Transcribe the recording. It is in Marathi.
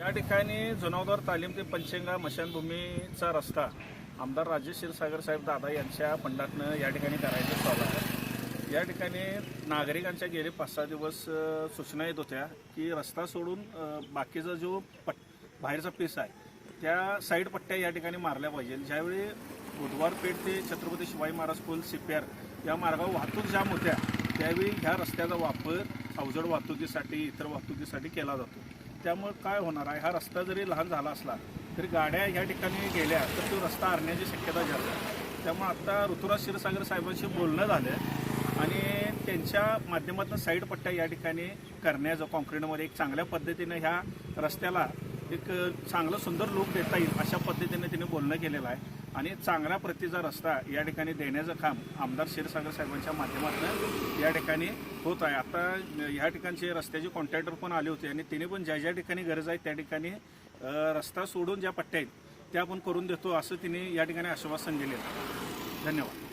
या ठिकाणी जुनावदार तालीम ते पंचगंगा मशानभूमीचा रस्ता आमदार राजेश क्षीरसागर साहेब दादा यांच्या फंडातनं या ठिकाणी करायचं चालू आहे। या ठिकाणी नागरिकांच्या गेले 5-6 दिवस सूचना येत होत्या की रस्ता सोडून बाकीचा जो बाहेरचा पीस आहे त्या साईड पट्ट्या या ठिकाणी मारल्या पाहिजे। ज्यावेळी बुधवार पेठ ते छत्रपती शिवाजी महाराज पूल CPR या मार्गावर वाहतूक जाम होत्या त्यावेळी ह्या रस्त्याचा वापर अवजड वाहतुकीसाठी इतर वाहतुकीसाठी केला जातो। त्यामुळे काय होणार आहे, हा रस्ता जरी लहान झाला असला तरी गाड्या ह्या ठिकाणी गेल्या तर तो रस्ता हरण्याची शक्यता जास्त आहे। त्यामुळे आता ऋतुराज क्षीरसागर साहेबांशी बोलणं झालं आणि त्यांच्या माध्यमातून साईड पट्ट्या या ठिकाणी करण्याचं कॉन्क्रीटमध्ये एक चांगल्या पद्धतीने ह्या रस्त्याला एक चांगलं सुंदर लुक देता येईल अशा पद्धतीने तिने बोलणं केलेलं आहे आणि चांगल्या प्रतीचा रस्ता या ठिकाणी देण्याचं काम आमदार क्षीरसागर साहेबांच्या माध्यमातून या ठिकाणी होत आहे। आता ह्या ठिकाणचे रस्त्याचे कॉन्ट्रॅक्टर पण आले होते आणि तिने पण ज्या ज्या ठिकाणी गरज आहे त्या ठिकाणी रस्ता सोडून ज्या पट्ट्या आहेत त्या आपण करून देतो असं तिने या ठिकाणी आश्वासन दिले। धन्यवाद।